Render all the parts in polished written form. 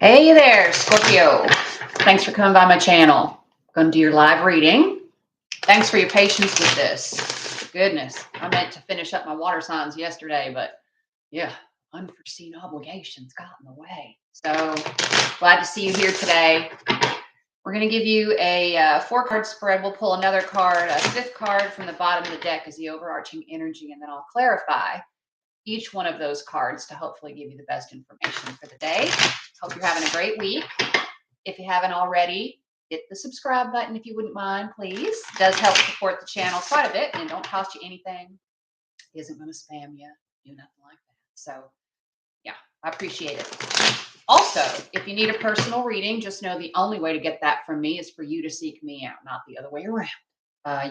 Hey there, Scorpio. Thanks for coming by my channel. I'm going to do your live reading. Thanks for your patience with this. Goodness, I meant to finish up my water signs yesterday, but yeah, unforeseen obligations got in the way. So glad to see you here today. We're going to give you a four-card spread. We'll pull another card. A fifth card from the bottom of the deck is the overarching energy, and then I'll clarify each one of those cards to hopefully give you the best information for the day. Hope you're having a great week. If you haven't already, hit the subscribe button if you wouldn't mind, please. It does help support the channel quite a bit and don't cost you anything. It isn't going to spam you, do nothing like that. So, yeah, I appreciate it. Also, if you need a personal reading, just know the only way to get that from me is for you to seek me out, not the other way around.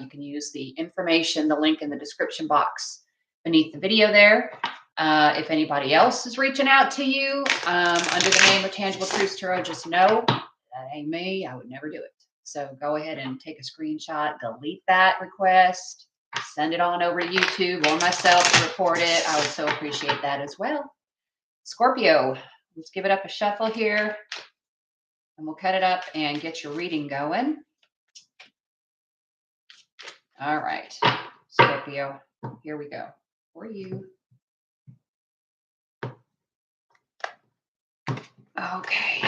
You can use the information, the link in the description box beneath the video there. If anybody else is reaching out to you under the name of Tangible Truths Tarot, just know that ain't me. I would never do it. So go ahead and take a screenshot, delete that request, send it on over to YouTube or myself to report it. I would so appreciate that as well. Scorpio, let's give it up a shuffle here and we'll cut it up and get your reading going. All right, Scorpio, here we go for you. Okay.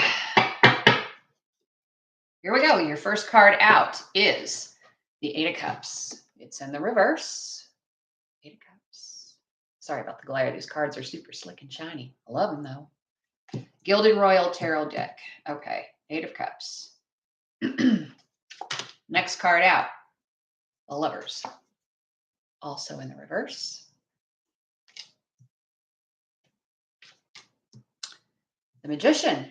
Here we go. Your first card out is the Eight of Cups. It's in the reverse. Eight of Cups. Sorry about the glare. These cards are super slick and shiny. I love them though. Gilded Royal Tarot deck. Okay. Eight of Cups. Next card out. The Lovers. Also in the reverse. The Magician.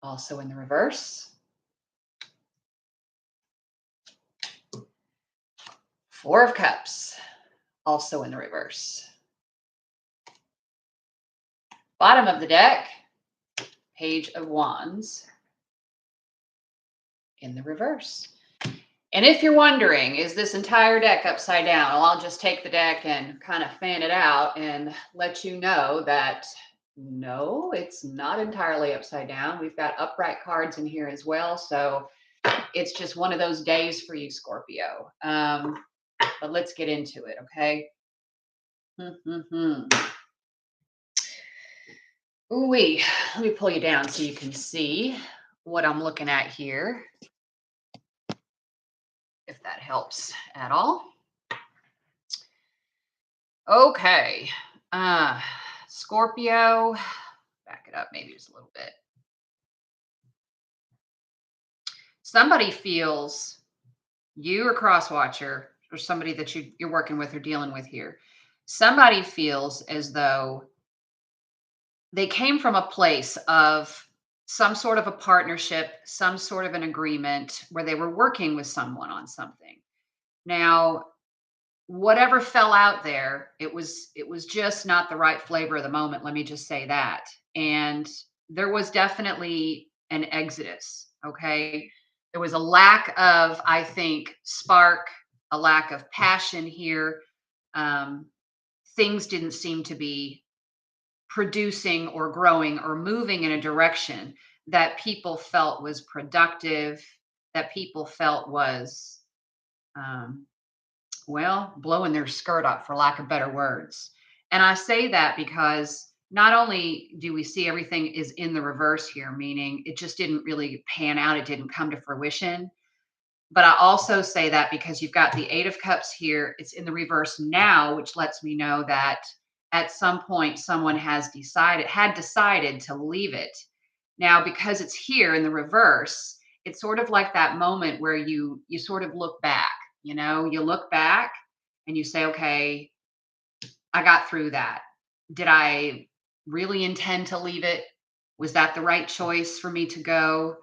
Also in the reverse. Four of Cups. Also in the reverse. Bottom of the deck. Page of Wands. In the reverse. And if you're wondering, is this entire deck upside down? Well, I'll just take the deck and kind of fan it out and let you know that no, it's not entirely upside down. We've got upright cards in here as well. So it's just one of those days for you, Scorpio. But let's get into it, okay? Ooh-wee. Let me pull you down so you can see what I'm looking at here, if that helps at all. Okay. Scorpio, back it up maybe just a little bit. Somebody feels, you or crosswatcher or somebody that you're working with or dealing with here, somebody feels as though they came from a place of some sort of a partnership, some sort of an agreement where they were working with someone on something. Now, whatever fell out there, it was just not the right flavor of the moment. Let me just say that. And there was definitely an exodus. Okay. There was a lack of, I think, spark, a lack of passion here. Things didn't seem to be producing or growing or moving in a direction that people felt was productive, that people felt was, well, blowing their skirt up, for lack of better words. And I say that because not only do we see everything is in the reverse here, meaning it just didn't really pan out, it didn't come to fruition. But I also say that because you've got the Eight of Cups here, it's in the reverse now, which lets me know that at some point someone had decided to leave it. Now, because it's here in the reverse, it's sort of like that moment where you sort of look back, you look back and you say, okay, I got through that. Did I really intend to leave it? Was that the right choice for me to go?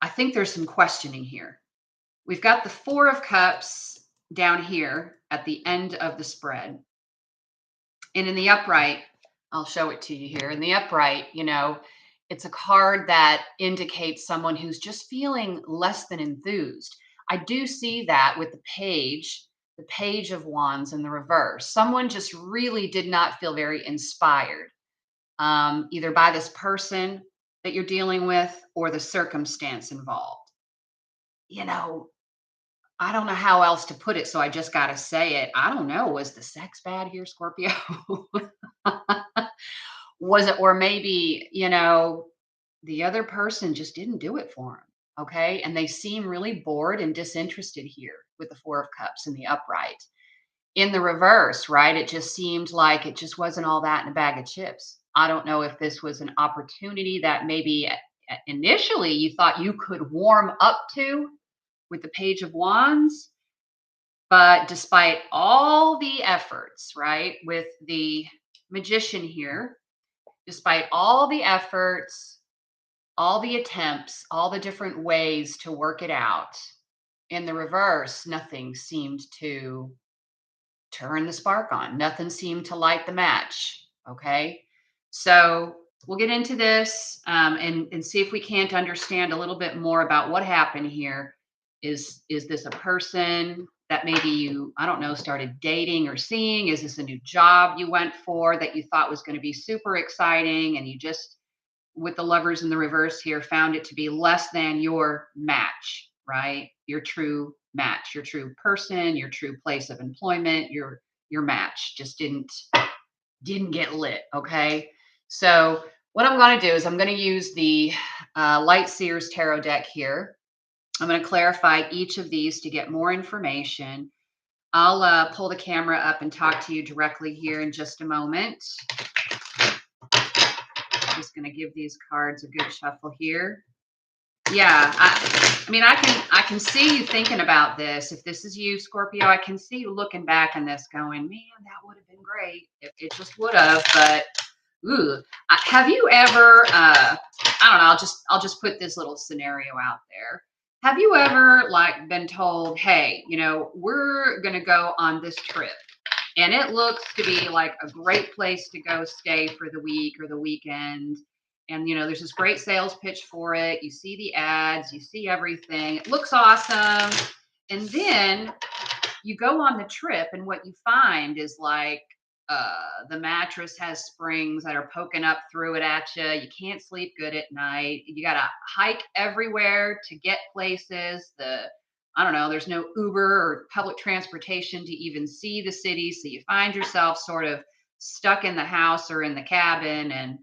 I think there's some questioning here. We've got the Four of Cups down here at the end of the spread. And in the upright, I'll show it to you here. In the upright, it's a card that indicates someone who's just feeling less than enthused. I do see that with the Page of Wands in the reverse. Someone just really did not feel very inspired. either by this person that you're dealing with or the circumstance involved. You know, I don't know how else to put it, so I just got to say it. I don't know. Was the sex bad here, Scorpio? Was it, or maybe, the other person just didn't do it for him. Okay. And they seem really bored and disinterested here with the Four of Cups and the upright. In the reverse, right? It just seemed like it just wasn't all that in a bag of chips. I don't know if this was an opportunity that maybe initially you thought you could warm up to with the Page of Wands, but despite all the efforts, right, with the Magician here, despite all the efforts, all the attempts, all the different ways to work it out, in the reverse, nothing seemed to turn the spark on. Nothing seemed to light the match. Okay. So we'll get into this and see if we can't understand a little bit more about what happened here. Is this a person that maybe you, I don't know, started dating or seeing? Is this a new job you went for that you thought was going to be super exciting and you just, with the Lovers in the reverse here, found it to be less than your match, right? Your true match, your true person, your true place of employment, your match just didn't get lit. Okay. So what I'm going to do is I'm going to use the Light Seers Tarot deck here. I'm going to clarify each of these to get more information. I'll pull the camera up and talk to you directly here in just a moment. Just going to give these cards a good shuffle here. Yeah, I mean, I can see you thinking about this. If this is you, Scorpio, I can see you looking back on this, going, "Man, that would have been great. It just would have." But ooh, have you ever? I don't know. I'll just put this little scenario out there. Have you ever like been told, "Hey, we're gonna go on this trip," and it looks to be like a great place to go stay for the week or the weekend. And there's this great sales pitch for it. You see the ads, you see everything. It looks awesome. And then you go on the trip, and what you find is like the mattress has springs that are poking up through it at you. You can't sleep good at night. You got to hike everywhere to get places. I don't know, there's no Uber or public transportation to even see the city. So you find yourself sort of stuck in the house or in the cabin. And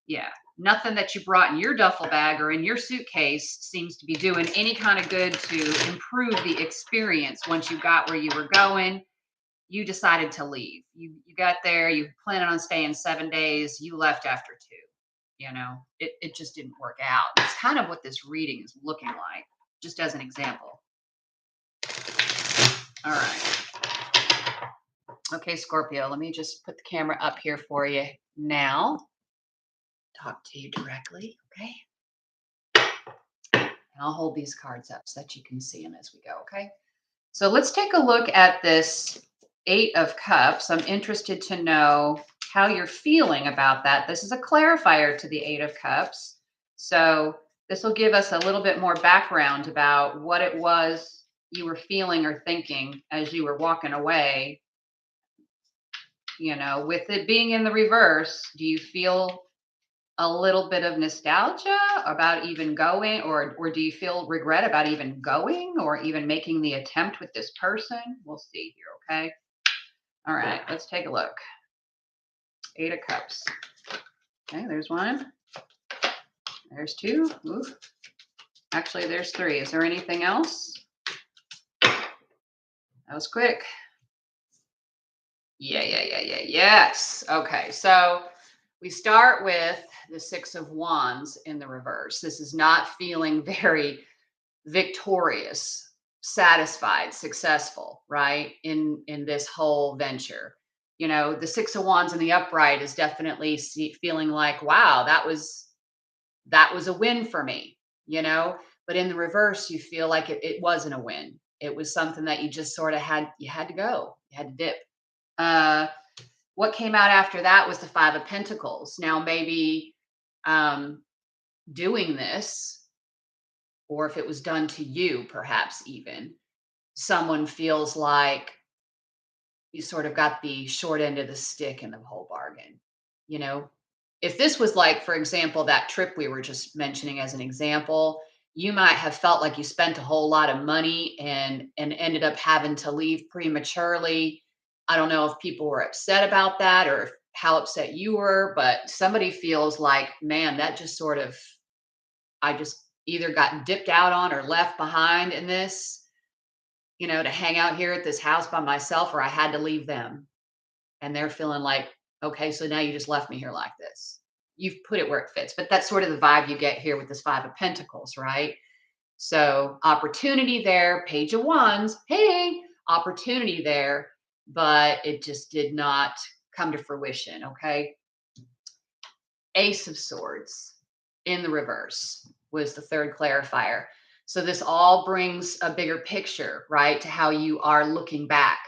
yeah, nothing that you brought in your duffel bag or in your suitcase seems to be doing any kind of good to improve the experience. Once you got where you were going, you decided to leave. You got there, you planned on staying 7 days, you left after two. It just didn't work out. It's kind of what this reading is looking like, just as an example. All right. Okay, Scorpio, let me just put the camera up here for you now. Talk to you directly, okay? And I'll hold these cards up so that you can see them as we go, okay? So let's take a look at this Eight of Cups. I'm interested to know how you're feeling about that. This is a clarifier to the Eight of Cups. So this will give us a little bit more background about what it was you were feeling or thinking as you were walking away. With it being in the reverse, do you feel a little bit of nostalgia about even going, or do you feel regret about even going or even making the attempt with this person? We'll see here, okay? All right, let's take a look. Eight of Cups. Okay, there's one. There's two. Ooh. Actually, there's three. Is there anything else? That was quick. Yeah. Yes. Okay, so we start with the Six of Wands in the reverse. This is not feeling very victorious, satisfied, successful, right? In this whole venture. The Six of Wands in the upright is definitely feeling like, wow, that was a win for me, but in the reverse, you feel like it wasn't a win. It was something that you just sort of had to go, you had to dip. Uh, what came out after that was the Five of Pentacles. Now, maybe doing this, or if it was done to you, perhaps even, someone feels like you sort of got the short end of the stick in the whole bargain. You know, if this was like, for example, that trip we were just mentioning as an example, you might have felt like you spent a whole lot of money and ended up having to leave prematurely. I don't know if people were upset about that or how upset you were, but somebody feels like, man, that just sort of, I just either got dipped out on or left behind in this, to hang out here at this house by myself, or I had to leave them. And they're feeling like, okay, so now you just left me here like this. You've put it where it fits. But that's sort of the vibe you get here with this Five of Pentacles, right? So opportunity there, Page of Wands, hey, opportunity there, but it just did not come to fruition, okay? Ace of Swords in the reverse was the third clarifier. So this all brings a bigger picture, right, to how you are looking back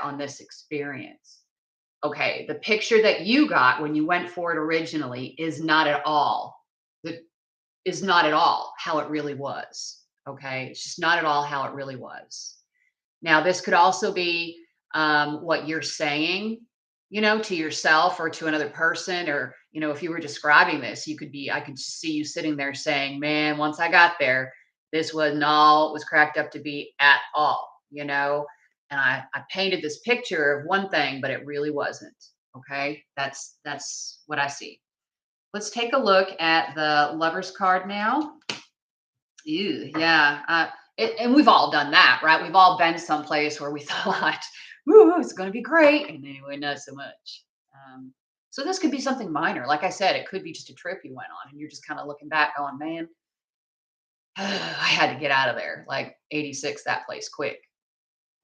on this experience. Okay, the picture that you got when you went for it originally the is not at all how it really was. Okay, it's just not at all how it really was. Now, this could also be what you're saying, to yourself or to another person, or if you were describing this, I could see you sitting there saying, "Man, once I got there, this wasn't all it was cracked up to be at all," and I painted this picture of one thing, but it really wasn't. Okay, that's what I see. Let's take a look at the Lover's card now. Ew, yeah. And we've all done that, right? We've all been someplace where we thought, "Ooh, it's going to be great," and anyway, not so much. So this could be something minor. Like I said, it could be just a trip you went on, and you're just kind of looking back, going, "Man, I had to get out of there, like 86 that place quick."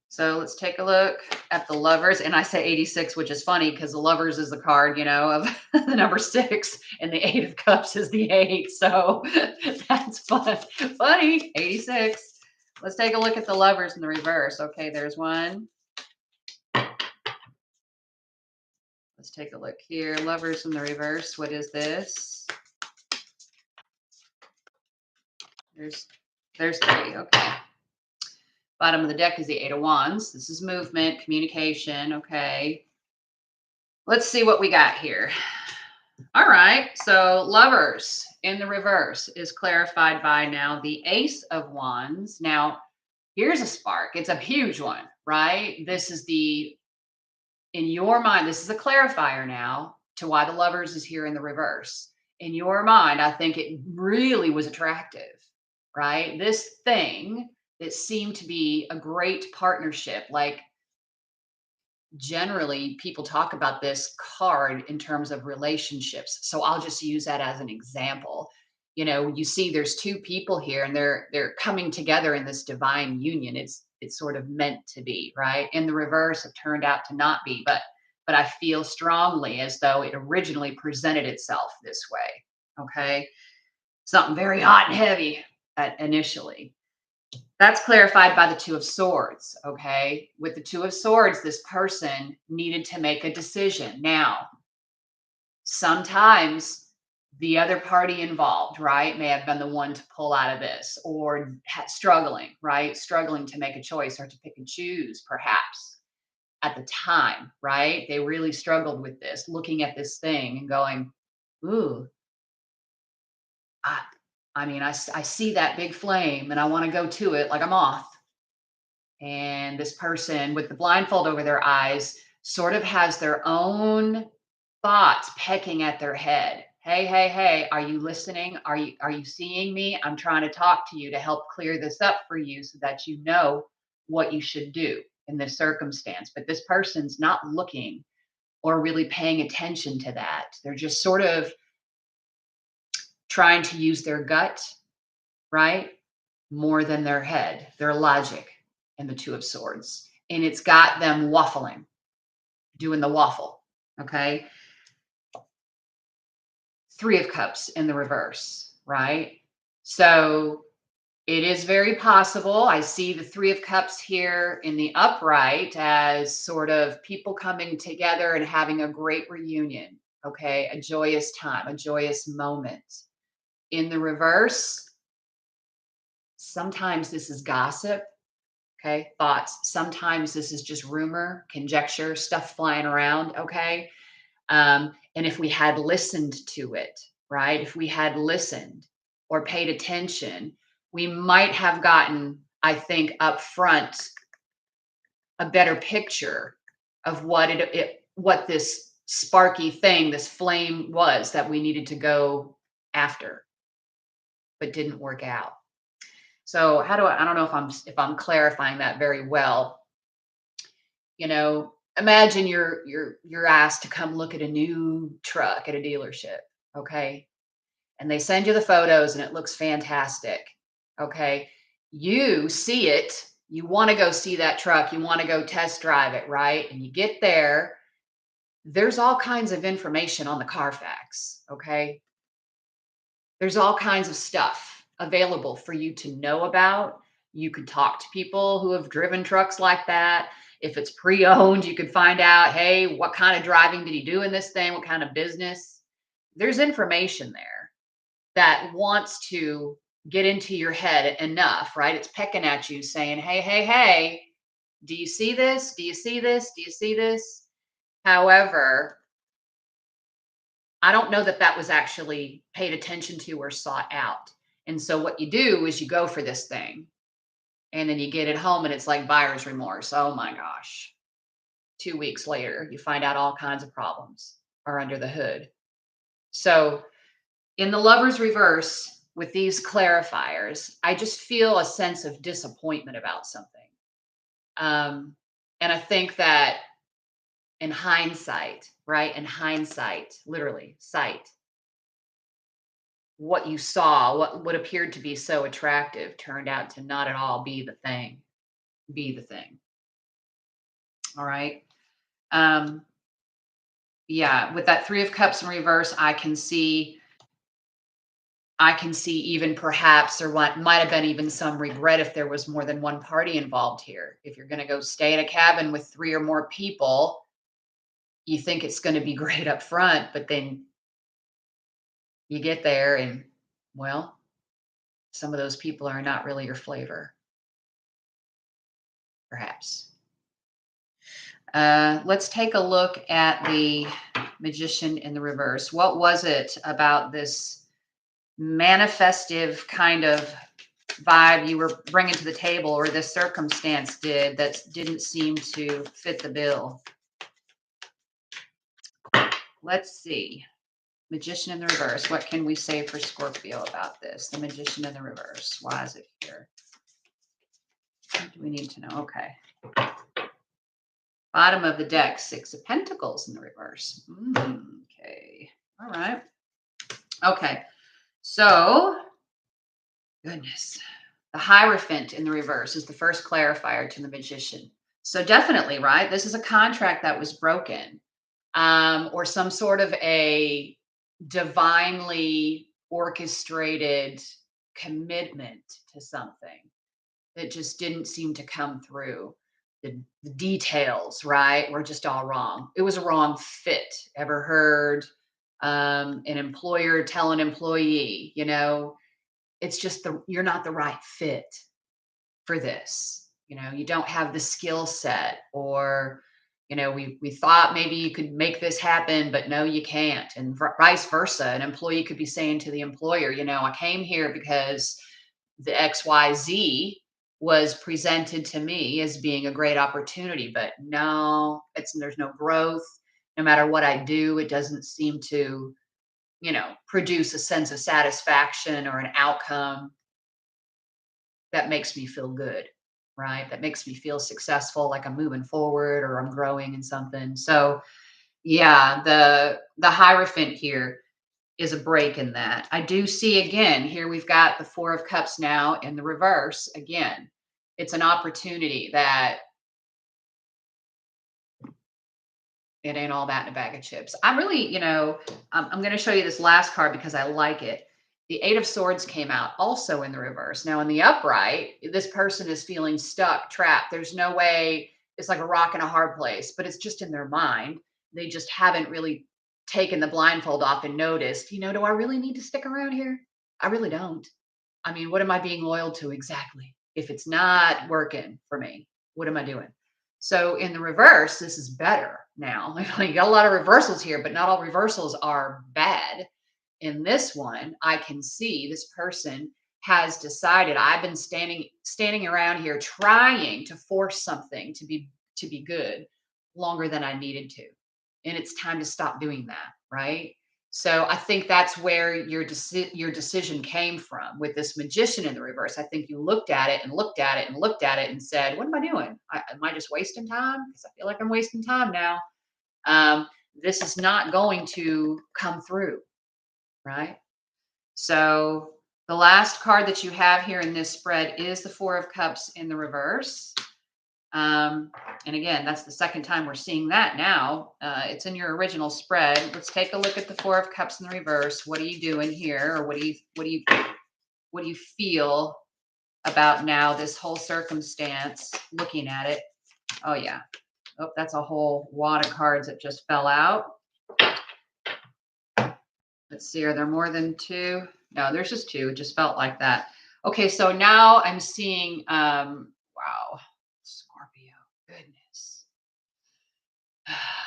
So let's take a look at the Lovers. And I say 86, which is funny because the Lovers is the card, of the number 6, and the Eight of Cups is the 8. So that's fun. Funny, 86. Let's take a look at the Lovers in the reverse. Okay, there's one. Let's take a look here. Lovers in the reverse. What is this? There's there's 3. Okay. Bottom of the deck is the Eight of Wands. This is movement, communication. Okay. Let's see what we got here. All right. So Lovers in the reverse is clarified by now the Ace of Wands. Now, here's a spark. It's a huge one, right? In your mind, this is a clarifier now to why the Lovers is here in the reverse. In your mind, I think it really was attractive, right? This thing that seemed to be a great partnership, like generally people talk about this card in terms of relationships, so I'll just use that as an example. You see there's two people here, and they're coming together in this divine union. It's sort of meant to be, right? In the reverse, it turned out to not be, but I feel strongly as though it originally presented itself this way. Okay, something very hot and heavy initially. That's clarified by the Two of Swords. Okay. With the Two of Swords, this person needed to make a decision. Now, sometimes the other party involved, right, may have been the one to pull out of this, or struggling, right? Struggling to make a choice or to pick and choose, perhaps at the time, right? They really struggled with this, looking at this thing and going, "Ooh, I, I see that big flame and I want to go to it like a moth." And this person with the blindfold over their eyes sort of has their own thoughts pecking at their head. "Hey, hey, hey, are you listening? Are you seeing me? I'm trying to talk to you to help clear this up for you so that you know what you should do in this circumstance." But this person's not looking or really paying attention to that. They're just sort of trying to use their gut, right? More than their head, their logic, and the Two of Swords. And it's got them waffling, doing the waffle. Okay. Three of Cups in the reverse, right? So it is very possible. I see the Three of Cups here in the upright as sort of people coming together and having a great reunion. Okay. A joyous time, a joyous moment. In the reverse, sometimes this is gossip. Okay. Thoughts. Sometimes this is just rumor, conjecture, stuff flying around. Okay. And if we had listened to it, right? If we had listened or paid attention, we might have gotten, I think, up front a better picture of what this sparky thing, this flame was that we needed to go after, but didn't work out. So how do I don't know if I'm clarifying that very well. Imagine you're asked to come look at a new truck at a dealership, okay? And they send you the photos and it looks fantastic. Okay. You see it, you want to go see that truck, you want to go test drive it, right? And you get there, there's all kinds of information on the Carfax. Okay. There's all kinds of stuff available for you to know about. You could talk to people who have driven trucks like that. If it's pre-owned, you could find out, hey, what kind of driving did he do in this thing? What kind of business? There's information there that wants to get into your head enough, right? It's pecking at you saying, hey, hey, hey, do you see this? Do you see this? Do you see this? However, I don't know that that was actually paid attention to or sought out. And so what you do is you go for this thing and then you get it home and it's like buyer's remorse. Oh my gosh. 2 weeks later, you find out all kinds of problems are under the hood. So in the lover's reverse, with these clarifiers, I just feel a sense of disappointment about something. And I think that in hindsight, right? In hindsight, literally, sight, what you saw, what appeared to be so attractive turned out to not at all be the thing, be the thing. All right. Um, yeah, with that Three of Cups in reverse, I can see even perhaps or what might have been even some regret if there was more than one party involved here. If you're going to go stay in a cabin with three or more people, you think it's going to be great up front, but then you get there and, well, some of those people are not really your flavor, perhaps. Let's take a look at the Magician in the reverse. What was it about this manifestive kind of vibe you were bringing to the table, or this circumstance that didn't seem to fit the bill? Let's see. Magician in the reverse. What can we say for Scorpio about this? The Magician in the reverse. Why is it here? What do we need to know? Okay. Bottom of the deck, Six of Pentacles in the reverse. Okay. All right. Okay. So, goodness. The Hierophant in the reverse is the first clarifier to the Magician. So definitely, right? This is a contract that was broken, or some sort of a divinely orchestrated commitment to something that just didn't seem to come through. The details, right, were just all wrong. It was a wrong fit. Ever heard an employer tell an employee, it's just you're not the right fit for this. You don't have the skill set, or we thought maybe you could make this happen, but no, you can't. And vice versa. An employee could be saying to the employer, I came here because the XYZ was presented to me as being a great opportunity, but no, there's no growth. No matter what I do, it doesn't seem to, produce a sense of satisfaction or an outcome that makes me feel good, right? That makes me feel successful, like I'm moving forward or I'm growing in something. So yeah, the Hierophant here is a break in that. I do see again, here we've got the Four of Cups now in the reverse again. It's an opportunity that it ain't all that in a bag of chips. I'm really, I'm going to show you this last card because I like it. The Eight of Swords came out also in the reverse. Now in the upright, this person is feeling stuck, trapped. There's no way, it's like a rock in a hard place, but it's just in their mind. They just haven't really taken the blindfold off and noticed, do I really need to stick around here? I really don't. I mean, what am I being loyal to exactly? If it's not working for me, what am I doing? So in the reverse, this is better now. You got a lot of reversals here, but not all reversals are bad. In this one, I can see this person has decided I've been standing around here trying to force something to be good longer than I needed to. And it's time to stop doing that, right? So I think that's where your decision came from with this magician in the reverse. I think you looked at it and looked at it and looked at it and said, "What am I doing? Am I just wasting time? Because I feel like I'm wasting time now. Um, this is not going to come through, right?" So the last card that you have here in this spread is the Four of Cups in the reverse. Um, and again, that's the second time we're seeing that now. It's in your original spread. Let's take a look at the Four of Cups in the reverse. What are you doing here? Or what do you feel about now this whole circumstance, looking at it? Oh yeah. Oh, that's a whole wad of cards that just fell out. Let's see, are there more than two? No, there's just two. It just felt like that. Okay, so now I'm seeing wow, Scorpio. Goodness.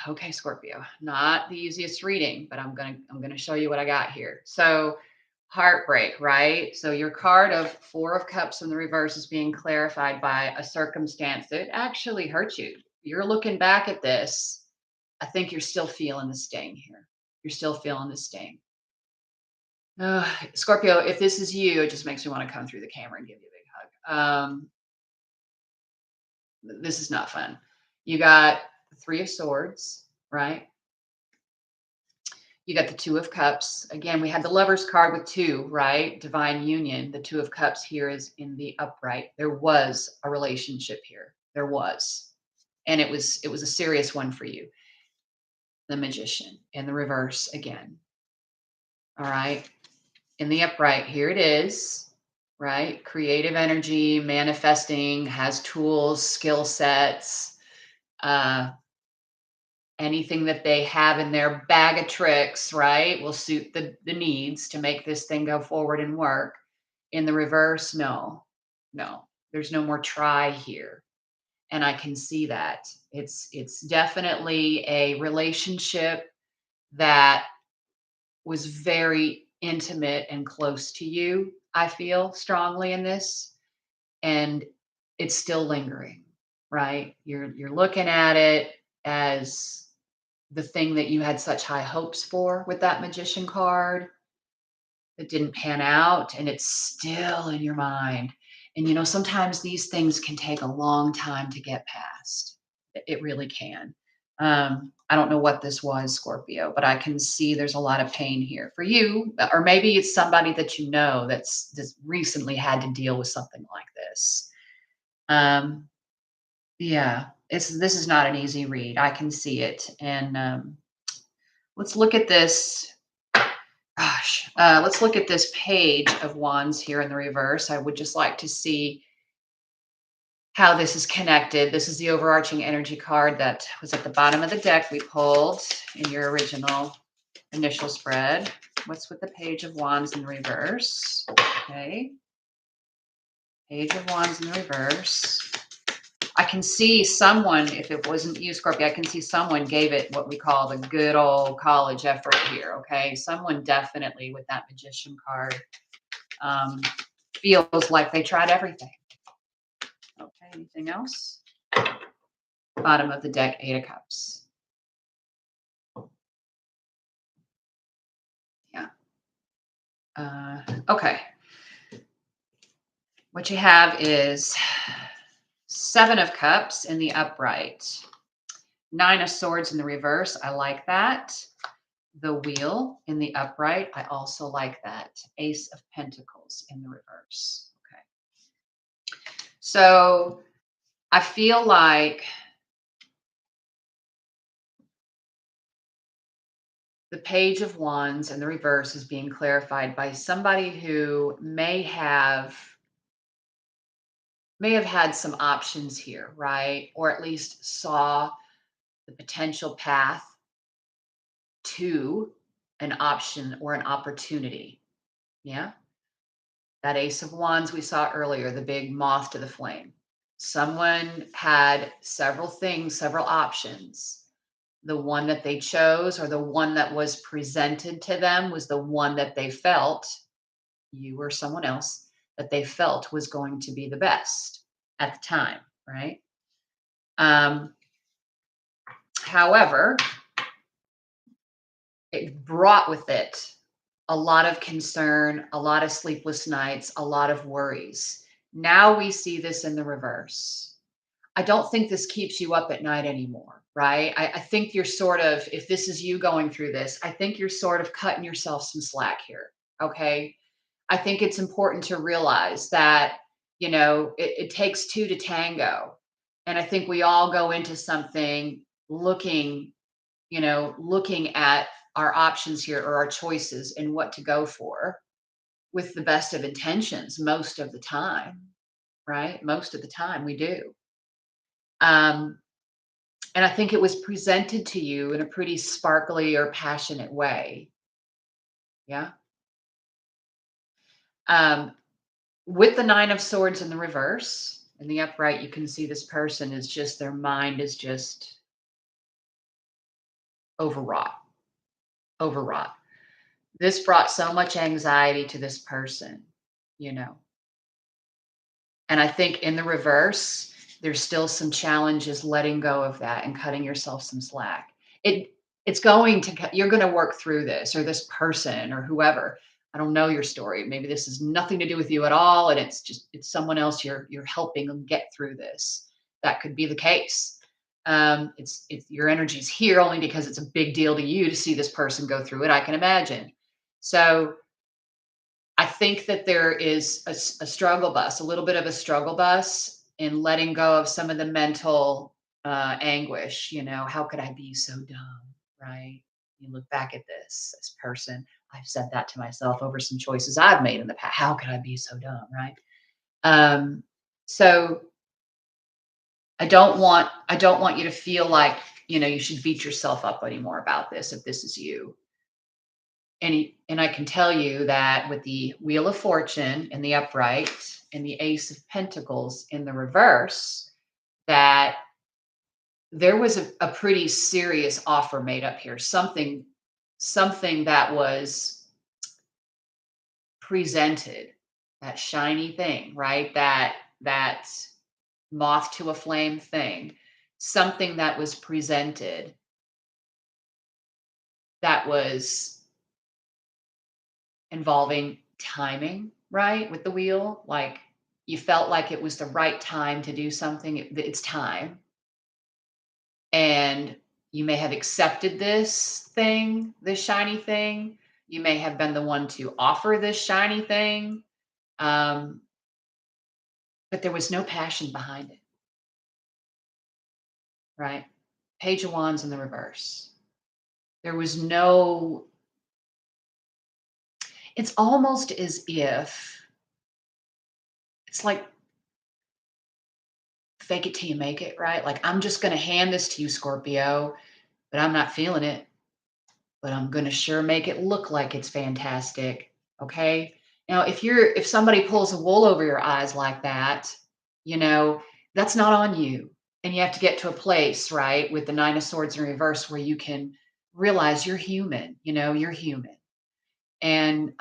Okay, Scorpio. Not the easiest reading, but I'm gonna show you what I got here. So heartbreak, right? So your card of Four of Cups in the reverse is being clarified by a circumstance that actually hurt you. You're looking back at this. I think you're still feeling the sting here. You're still feeling the sting. Scorpio, if this is you, it just makes me want to come through the camera and give you a big hug. This is not fun. You got the Three of Swords, right? You got the Two of Cups. Again, we had the Lover's card with two, right? Divine union. The Two of Cups here is in the upright. There was a relationship here. There was. And it was a serious one for you. The Magician in the reverse again. All right. In the upright, here it is, right? Creative energy, manifesting, has tools, skill sets, uh, anything that they have in their bag of tricks, right, will suit the needs to make this thing go forward and work. In the reverse, no, no, there's no more try here. And I can see that. It's definitely a relationship that was very intimate and close to you. I feel strongly in this, and it's still lingering, right? You're looking at it as the thing that you had such high hopes for with that magician card that didn't pan out, and it's still in your mind. And sometimes these things can take a long time to get past. It really can. I don't know what this was, Scorpio, but I can see there's a lot of pain here for you, or maybe it's somebody that you know that's recently had to deal with something like this. Um, yeah, this is not an easy read. I can see it, and let's look at this. Gosh, let's look at this page of wands here in the reverse. I would just like to see how this is connected. This is the overarching energy card that was at the bottom of the deck we pulled in your original initial spread. What's with the page of wands in reverse? Okay. Page of wands in the reverse. I can see someone, if it wasn't you, Scorpio, I can see someone gave it what we call the good old college effort here. Okay. Someone definitely with that magician card um, feels like they tried everything. Okay. Anything else? Bottom of the deck, Eight of Cups. Yeah. Okay. What you have is Seven of Cups in the upright, Nine of Swords in the reverse. I like that. The Wheel in the upright. I also like that. Ace of Pentacles in the reverse. Okay. So I feel like the Page of Wands in the reverse is being clarified by somebody who may have had some options here, right? Or at least saw the potential path to an option or an opportunity. Yeah. That Ace of Wands we saw earlier, the big moth to the flame. Someone had several things, several options. The one that they chose or the one that was presented to them was the one that they felt, you or someone else, that they felt was going to be the best at the time, right? Um, However, it brought with it a lot of concern, a lot of sleepless nights, a lot of worries. Now we see this in the reverse. I don't think this keeps you up at night anymore, right? I think you're sort of, if this is you going through this, I think you're sort of cutting yourself some slack here. Okay. I think it's important to realize that, it takes two to tango. And I think we all go into something looking, looking at our options here or our choices and what to go for with the best of intentions most of the time, right? Most of the time we do. Um, and I think it was presented to you in a pretty sparkly or passionate way. Yeah. Um, with the Nine of Swords in the reverse, in the upright, you can see this person is just, their mind is just overwrought, overwrought. This brought so much anxiety to this person, you know. And I think in the reverse, there's still some challenges letting go of that and cutting yourself some slack. It it's going to you're going to work through this, or this person or whoever. I don't know your story. Maybe this has nothing to do with you at all, and it's someone else you're helping them get through this. That could be the case. It's your energy's here only because it's a big deal to you to see this person go through it. I can imagine. So I think that there is a struggle bus, a little bit of a struggle bus in letting go of some of the mental anguish. How could I be so dumb? Right? You look back at this person. I've said that to myself over some choices I've made in the past. How could I be so dumb? Right? Um, so I don't want you to feel like you should beat yourself up anymore about this if this is you. And I can tell you that with the Wheel of Fortune in the upright and the Ace of Pentacles in the reverse, that there was a pretty serious offer made up here. Something that was presented, that shiny thing, right? That moth to a flame thing. Something that was presented that was involving timing, right? With the wheel, like you felt like it was the right time to do something. It's time. And you may have accepted this thing, this shiny thing. You may have been the one to offer this shiny thing. Um, but there was no passion behind it, right? Page of Wands in the reverse. There was no, it's almost as if it's like fake it till you make it, right? Like, I'm just going to hand this to you, Scorpio, but I'm not feeling it. But I'm going to sure make it look like it's fantastic. Okay. Now, if somebody pulls a wool over your eyes like that, you know, that's not on you. And you have to get to a place, right, with the Nine of Swords in reverse where you can realize you're human, you're human. And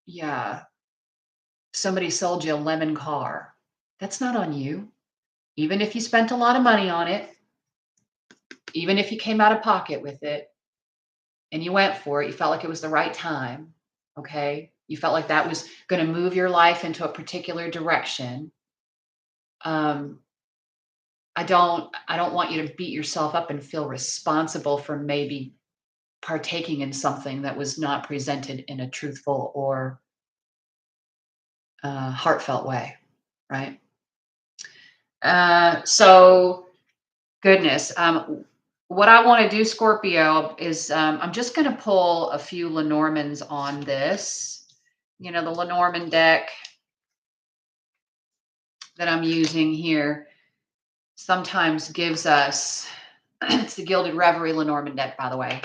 yeah, somebody sold you a lemon car. That's not on you. Even if you spent a lot of money on it, even if you came out of pocket with it and you went for it, you felt like it was the right time. Okay. You felt like that was going to move your life into a particular direction. Um, I don't want you to beat yourself up and feel responsible for maybe partaking in something that was not presented in a truthful or heartfelt way. Right. So goodness. What I want to do, Scorpio, is I'm just going to pull a few Lenormands on this. The Lenormand deck that I'm using here sometimes gives us, it's the Gilded Reverie Lenormand deck, by the way,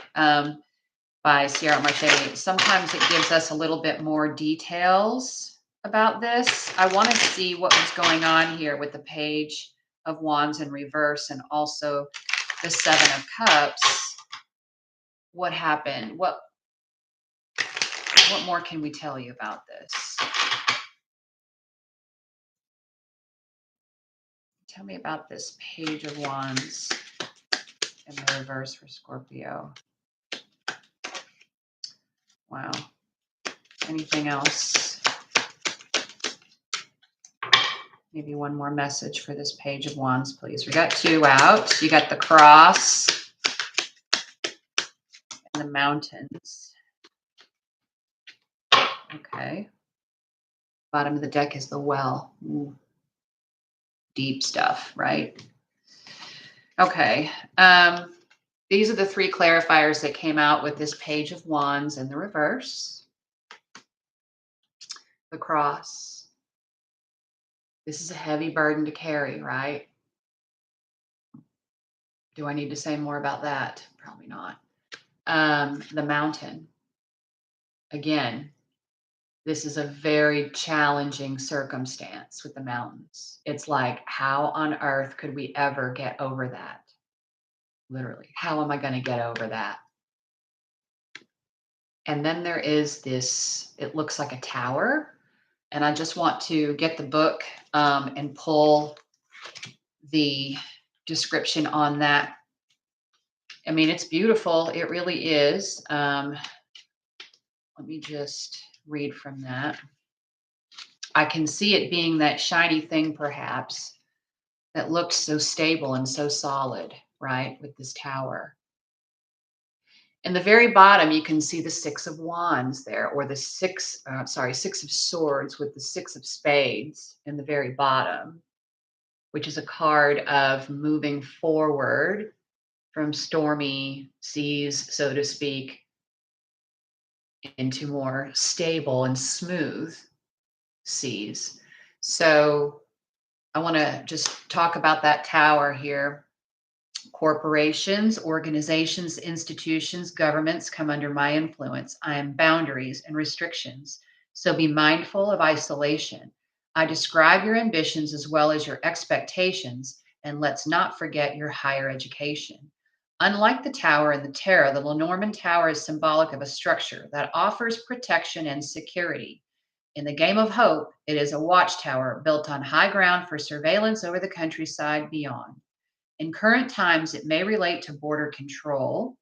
by Sierra Marche. Sometimes it gives us a little bit more details about this. I want to see what was going on here with the Page of Wands in reverse and also the Seven of Cups. What happened? What more can we tell you about this? Tell me about this Page of Wands in the reverse for Scorpio. Wow. Anything else? Maybe one more message for this Page of Wands, please. We got two out. You got the Cross and the Mountains. Okay. Bottom of the deck is the Well. Ooh. Deep stuff, right? Okay. These are the three clarifiers that came out with this Page of Wands in the reverse. The Cross. This is a heavy burden to carry, right? Do I need to say more about that? Probably not. The Mountain. Again, this is a very challenging circumstance with the mountains. It's like, how on earth could we ever get over that? Literally, how am I going to get over that? And then there is this, it looks like a tower. And I just want to get the book and pull the description on that. I mean, it's beautiful. It really is. Let me just read from that. I can see it being that shiny thing, perhaps, that looks so stable and so solid, right, with this tower. In the very bottom, you can see the Six of Wands there, or the Six of Swords with the Six of Spades in the very bottom, which is a card of moving forward from stormy seas, so to speak, into more stable and smooth seas. So I want to just talk about that tower here. Corporations, organizations, institutions, governments come under my influence. I am boundaries and restrictions. So be mindful of isolation. I describe your ambitions as well as your expectations, and let's not forget your higher education. Unlike the tower in the tarot, the Lenormand tower is symbolic of a structure that offers protection and security. In the game of hope, it is a watchtower built on high ground for surveillance over the countryside beyond. In current times, it may relate to border control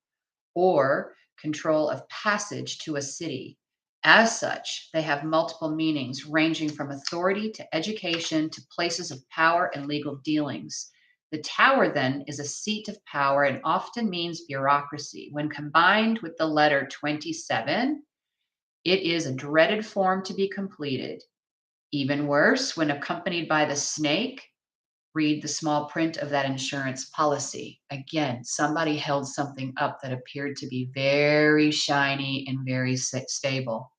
or control of passage to a city. As such, they have multiple meanings ranging from authority to education to places of power and legal dealings. The tower, then, is a seat of power and often means bureaucracy. When combined with the letter 27, it is a dreaded form to be completed. Even worse, when accompanied by the snake, read the small print of that insurance policy. Again, somebody held something up that appeared to be very shiny and very stable.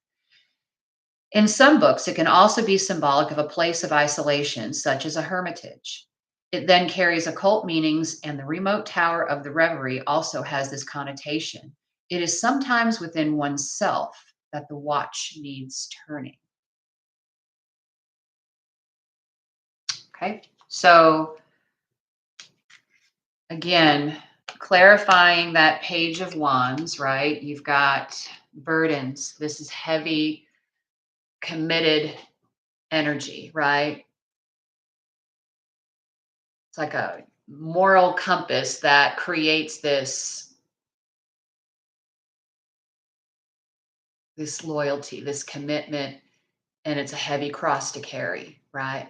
In some books, it can also be symbolic of a place of isolation, such as a hermitage. It then carries occult meanings, and the remote tower of the reverie also has this connotation. It is sometimes within oneself that the watch needs turning. Okay, so again, clarifying that Page of Wands, right? You've got burdens. This is heavy, committed energy, right? It's like a moral compass that creates this loyalty, this commitment, and it's a heavy cross to carry, right?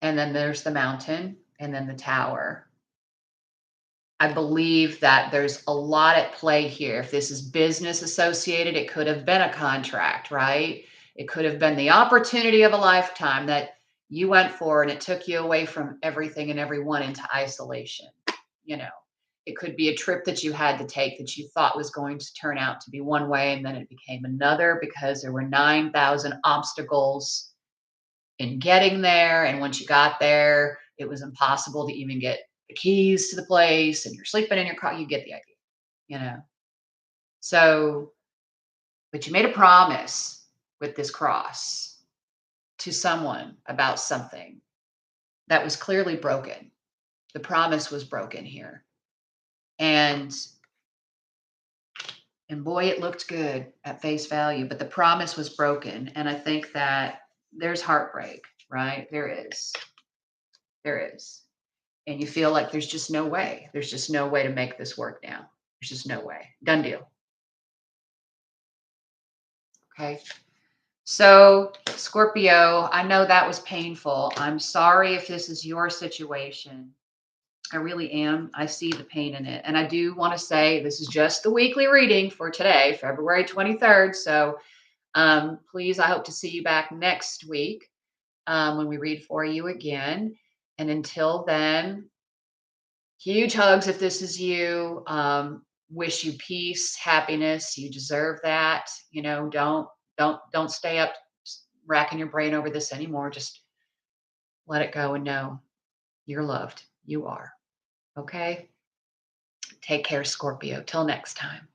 And then there's the mountain and then the tower. I believe that there's a lot at play here. If this is business associated, it could have been a contract, right? It could have been the opportunity of a lifetime that you went for and it took you away from everything and everyone into isolation. You know, it could be a trip that you had to take that you thought was going to turn out to be one way and then it became another because there were 9,000 obstacles in getting there. And once you got there, it was impossible to even get the keys to the place and you're sleeping in your car. You get the idea, you know. So, but you made a promise with this cross to someone about something that was clearly broken. The promise was broken here. And boy, it looked good at face value, but the promise was broken. And I think that there's heartbreak, right? There is. There is. And you feel like there's just no way. There's just no way to make this work now. There's just no way. Done deal. Okay. So, Scorpio, I know that was painful. I'm sorry if this is your situation. I really am. I see the pain in it. And I do want to say this is just the weekly reading for today, February 23rd. So, please, I hope to see you back next week when we read for you again. And until then, huge hugs if this is you. Wish you peace, happiness. You deserve that. You know, don't stay up racking your brain over this anymore. Just let it go and know you're loved. You are. Okay. Take care, Scorpio. Till next time.